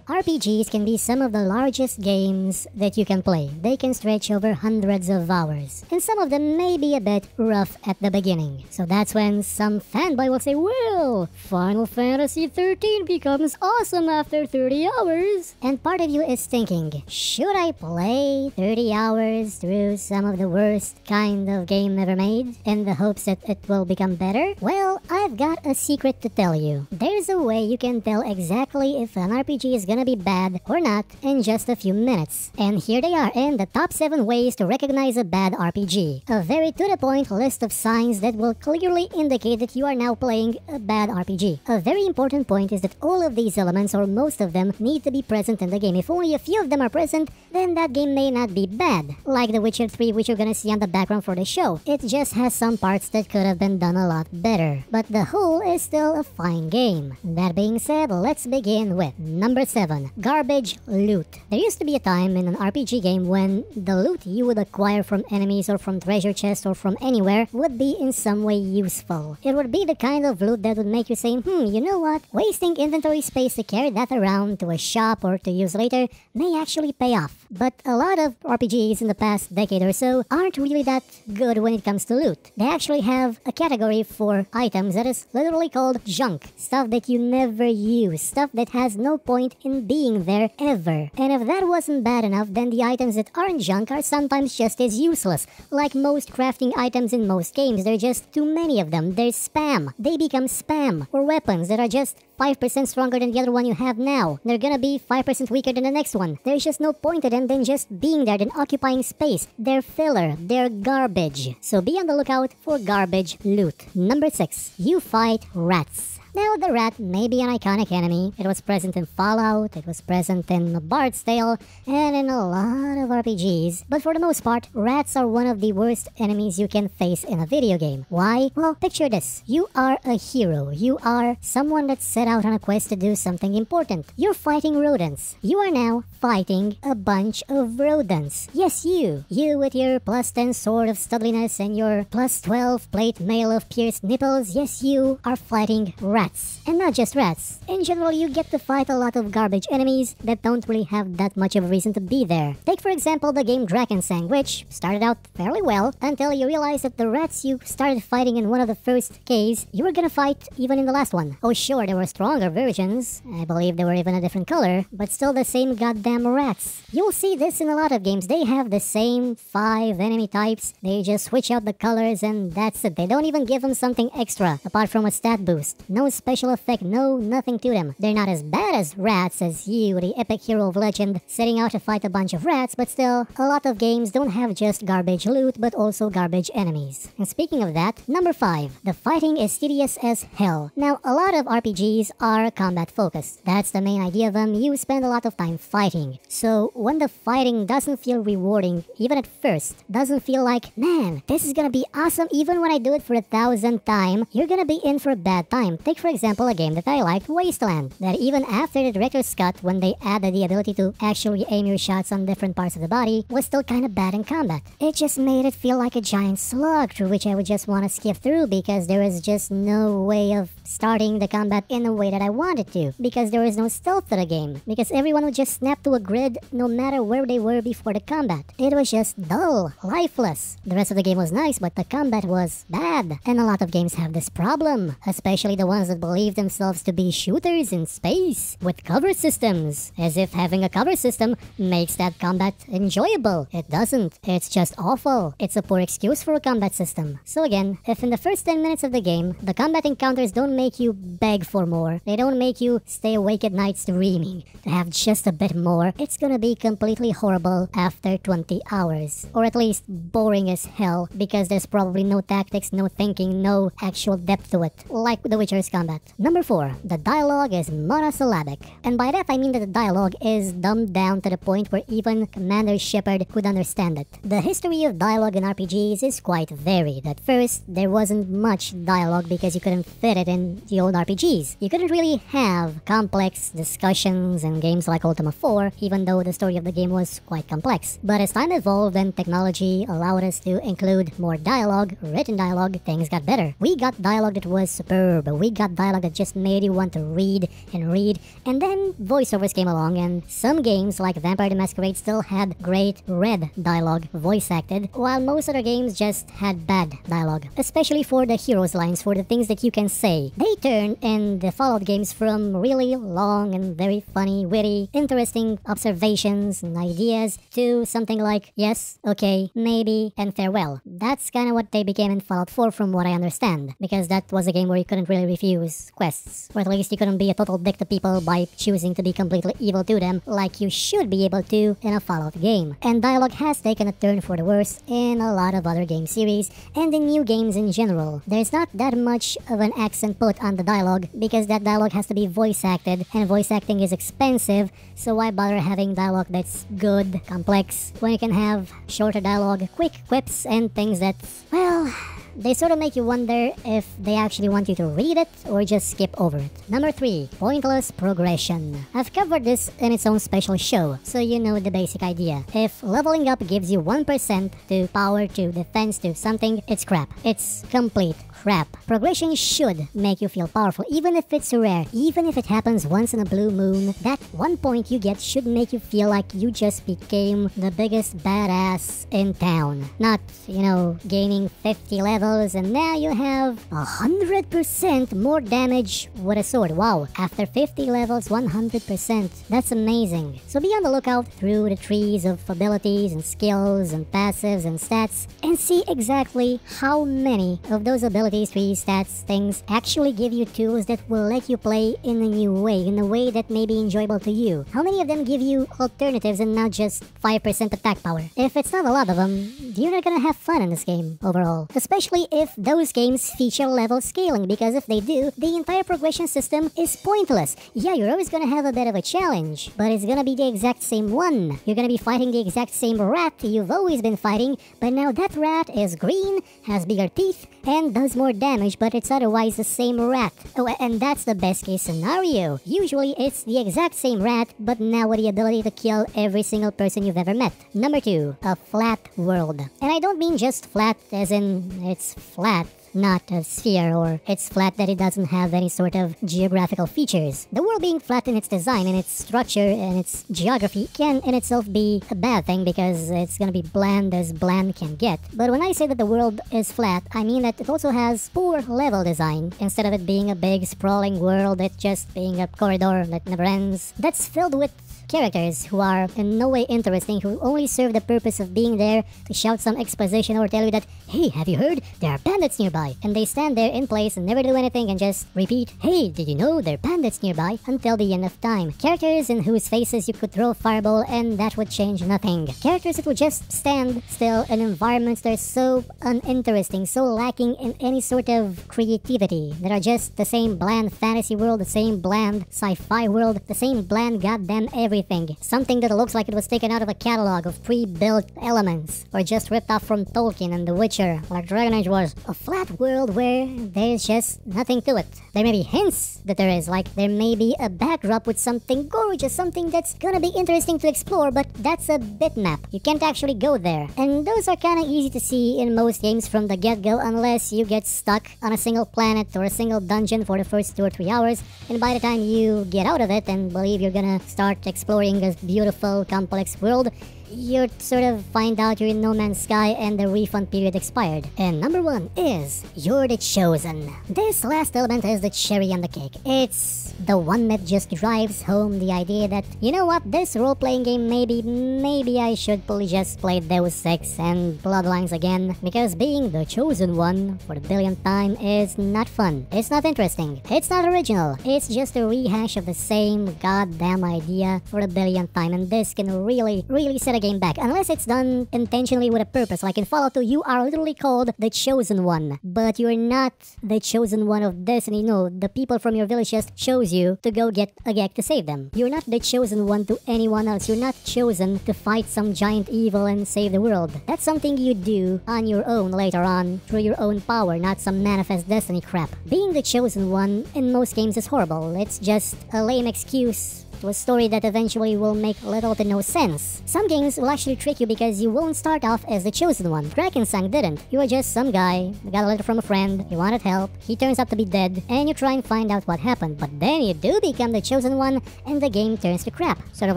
RPGs can be some of the largest games that you can play. They can stretch over hundreds of hours, and some of them may be a bit rough at the beginning. So that's when some fanboy will say, well, Final Fantasy 13 becomes awesome after 30 hours. And part of you is thinking, should I play 30 hours through some of the worst kind of game ever made in the hopes that it will become better? Well, I've got a secret to tell you. There's a way you can tell exactly if an RPG is gonna be bad or not in just a few minutes. And here they are in the top 7 ways to recognize a bad RPG. A very to-the-point list of signs that will clearly indicate that you are now playing a bad RPG. A very important point is that all of these elements, or most of them, need to be present in the game. If only a few of them are present, then that game may not be bad. Like The Witcher 3, which you're gonna see on the background for the show. It just has some parts that could have been done a lot better. But the whole is still a fine game. That being said, let's begin with number 7. Garbage loot. There used to be a time in an RPG game when the loot you would acquire from enemies or from treasure chests or from anywhere would be in some way useful. It would be the kind of loot that would make you say, you know what? Wasting inventory space to carry that around to a shop or to use later may actually pay off. But a lot of RPGs in the past decade or so aren't really that good when it comes to loot. They actually have a category for items that is literally called junk. Stuff that you never use. Stuff that has no point in being there ever. And if that wasn't bad enough, then the items that aren't junk are sometimes just as useless. Like most crafting items in most games, there are just too many of them. There's spam. They become spam. Or weapons that are just 5% stronger than the other one you have now. They're gonna be 5% weaker than the next one. There's just no point in them than just being there, than occupying space. They're filler. They're garbage. So be on the lookout for garbage loot. Number 6. You fight rats. Now, the rat may be an iconic enemy. It was present in Fallout, it was present in Bard's Tale, and in a lot of RPGs. But for the most part, rats are one of the worst enemies you can face in a video game. Why? Well, picture this. You are a hero. You are someone that set out on a quest to do something important. You're fighting rodents. You are now fighting a bunch of rodents. Yes, you. You with your plus 10 sword of studliness and your plus 12 plate mail of pierced nipples. Yes, you are fighting rats. And not just rats. In general, you get to fight a lot of garbage enemies that don't really have that much of a reason to be there. Take for example the game Drakensang, which started out fairly well until you realized that the rats you started fighting in one of the first caves, you were gonna fight even in the last one. Oh sure, there were stronger versions. I believe they were even a different color, but still the same goddamn rats. You'll see this in a lot of games. They have the same 5 enemy types. They just switch out the colors and that's it. They don't even give them something extra apart from a stat boost. No special effect, no nothing to them. They're not as bad as rats as you, the epic hero of legend, setting out to fight a bunch of rats, but still, a lot of games don't have just garbage loot, but also garbage enemies. And speaking of that, number 5, the fighting is tedious as hell. Now, a lot of RPGs are combat focused. That's the main idea of them. You spend a lot of time fighting. So, when the fighting doesn't feel rewarding, even at first, doesn't feel like, man, this is gonna be awesome even when I do it for 1,000th time, you're gonna be in for a bad time. Take for example a game that I liked, Wasteland, that even after the director's cut, when they added the ability to actually aim your shots on different parts of the body, was still kinda bad in combat. It just made it feel like a giant slog through which I would just want to skip through because there was just no way of starting the combat in the way that I wanted to, because there was no stealth to the game, because everyone would just snap to a grid no matter where they were before the combat. It was just dull, lifeless. The rest of the game was nice, but the combat was bad. And a lot of games have this problem, especially the ones that believe themselves to be shooters in space with cover systems, as if having a cover system makes that combat enjoyable. It doesn't. It's just awful. It's a poor excuse for a combat system. So again, if in the first 10 minutes of the game, the combat encounters don't make you beg for more, they don't make you stay awake at night screaming to have just a bit more, it's gonna be completely horrible after 20 hours. Or at least boring as hell, because there's probably no tactics, no thinking, no actual depth to it, like The Witcher's combat. Number 4, the dialogue is monosyllabic. And by that I mean that the dialogue is dumbed down to the point where even Commander Shepard could understand it. The history of dialogue in RPGs is quite varied. At first, there wasn't much dialogue because you couldn't fit it in the old RPGs. You couldn't really have complex discussions in games like Ultima 4, even though the story of the game was quite complex. But as time evolved and technology allowed us to include more dialogue, written dialogue, things got better. We got dialogue that was superb. We got got dialogue that just made you want to read and read. And then voiceovers came along, and some games like Vampire the Masquerade still had great red dialogue, voice acted, while most other games just had bad dialogue. Especially for the heroes lines, for the things that you can say. They turned in the Fallout games from really long and very funny, witty, interesting observations and ideas to something like, yes, okay, maybe, and farewell. That's kind of what they became in Fallout 4 from what I understand, because that was a game where you couldn't really refuse quests, or at least you couldn't be a total dick to people by choosing to be completely evil to them like you should be able to in a Fallout game. And dialogue has taken a turn for the worse in a lot of other game series and in new games in general. There's not that much of an accent put on the dialogue because that dialogue has to be voice acted, and voice acting is expensive, so why bother having dialogue that's good, complex, when you can have shorter dialogue, quick quips, and things that, well, they sort of make you wonder if they actually want you to read it or just skip over it. Number 3, pointless progression. I've covered this in its own special show, so you know the basic idea. If leveling up gives you 1% to power to defense to something, it's crap. It's complete crap. Progression should make you feel powerful, even if it's rare, even if it happens once in a blue moon. That 1 point you get should make you feel like you just became the biggest badass in town. Not, you know, gaining 50 levels and now you have 100% more damage with a sword. Wow, after 50 levels, 100%. That's amazing. So be on the lookout through the trees of abilities and skills and passives and stats and see exactly how many of those abilities, trees, stats, things actually give you tools that will let you play in a new way, in a way that may be enjoyable to you. How many of them give you alternatives and not just 5% attack power? If it's not a lot of them, you're not gonna have fun in this game overall. Especially if those games feature level scaling, because if they do, the entire progression system is pointless. Yeah, you're always gonna have a bit of a challenge, but it's gonna be the exact same one. You're gonna be fighting the exact same rat you've always been fighting, but now that rat is green, has bigger teeth, and does more damage, but it's otherwise the same rat. Oh, and that's the best case scenario. Usually it's the exact same rat, but now with the ability to kill every single person you've ever met. Number 2, a flat world. And I don't mean just flat as in it's flat, not a sphere, or it's flat that it doesn't have any sort of geographical features. The world being flat in its design, in its structure, and its geography can in itself be a bad thing because it's gonna be bland as bland can get. But when I say that the world is flat, I mean that it also has poor level design. Instead of it being a big sprawling world, it's just being a corridor that never ends, that's filled with characters who are in no way interesting, who only serve the purpose of being there to shout some exposition or tell you that, hey, have you heard? There are bandits nearby. And they stand there in place and never do anything and just repeat, hey, did you know there are bandits nearby? Until the end of time. Characters in whose faces you could throw a fireball and that would change nothing. Characters that would just stand still in environments that are so uninteresting, so lacking in any sort of creativity, that are just the same bland fantasy world, the same bland sci-fi world, the same bland goddamn everything. Something that looks like it was taken out of a catalog of pre-built elements, or just ripped off from Tolkien and The Witcher, like Dragon Age was. A flat world where there's just nothing to it. There may be hints that there is, like there may be a backdrop with something gorgeous, something that's gonna be interesting to explore, but that's a bitmap. You can't actually go there. And those are kinda easy to see in most games from the get-go, unless you get stuck on a single planet or a single dungeon for the first 2 or 3 hours, and by the time you get out of it and believe you're gonna start exploring this beautiful, complex world, you sort of find out you're in No Man's Sky and the refund period expired. And number 1 is Youre the Chosen. This last element is the cherry on the cake. It's the one that just drives home the idea that, you know what, this role-playing game maybe I should probably just play Deus Ex and Bloodlines again, because being the chosen one for the billionth time is not fun. It's not interesting. It's not original. It's just a rehash of the same goddamn idea for the billionth time, and this can really set a game back, unless it's done intentionally with a purpose. Like in Fallout 2, you are literally called the chosen one, but you're not the chosen one of destiny. No, the people from your village just chose you to go get a gek to save them. You're not the chosen one to anyone else. You're not chosen to fight some giant evil and save the world. That's something you do on your own later on, through your own power, not some manifest destiny crap. Being the chosen one in most games is horrible. It's just a lame excuse to a story that eventually will make little to no sense. Some games will actually trick you because you won't start off as the chosen one. Drakensang didn't. You were just some guy, you got a letter from a friend, you wanted help, he turns out to be dead, and you try and find out what happened. But then you do become the chosen one, and the game turns to crap. Sort of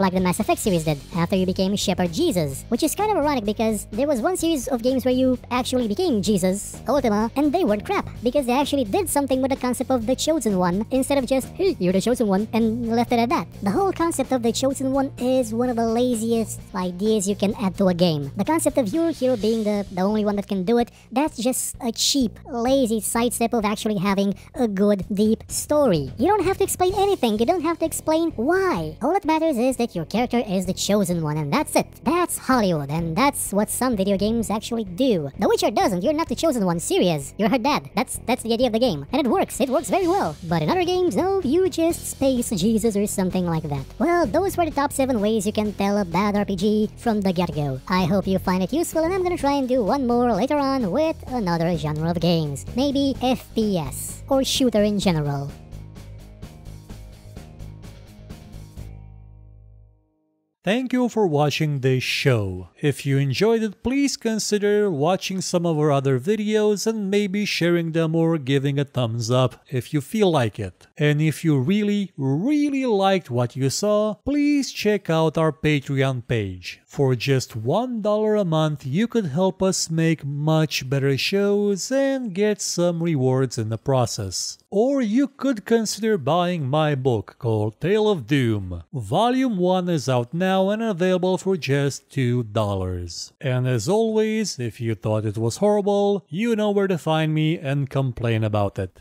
like the Mass Effect series did, after you became Shepherd Jesus. Which is kind of ironic because there was one series of games where you actually became Jesus, Ultima, and they weren't crap, because they actually did something with the concept of the chosen one, instead of just, hey, you're the chosen one, and left it at that. The whole concept of the chosen one is one of the laziest ideas you can add to a game. The concept of your hero being the only one that can do it, that's just a cheap, lazy sidestep of actually having a good, deep story. You don't have to explain anything, you don't have to explain why. All that matters is that your character is the chosen one, and that's it. That's Hollywood, and that's what some video games actually do. The Witcher doesn't. You're not the chosen one, serious. You're her dad. That's the idea of the game. And it works very well. But in other games, no, you just space Jesus or something like that. Well, those were the top 7 ways you can tell a bad RPG from the get-go. I hope you find it useful, and I'm gonna try and do one more later on with another genre of games. Maybe FPS, or shooter in general. Thank you for watching this show. If you enjoyed it, please consider watching some of our other videos and maybe sharing them or giving a thumbs up if you feel like it. And if you really liked what you saw, please check out our Patreon page. For just $1 a month, you could help us make much better shows and get some rewards in the process. Or you could consider buying my book called Tale of Doom. Volume 1 is out now and available for just $2. And as always, if you thought it was horrible, you know where to find me and complain about it.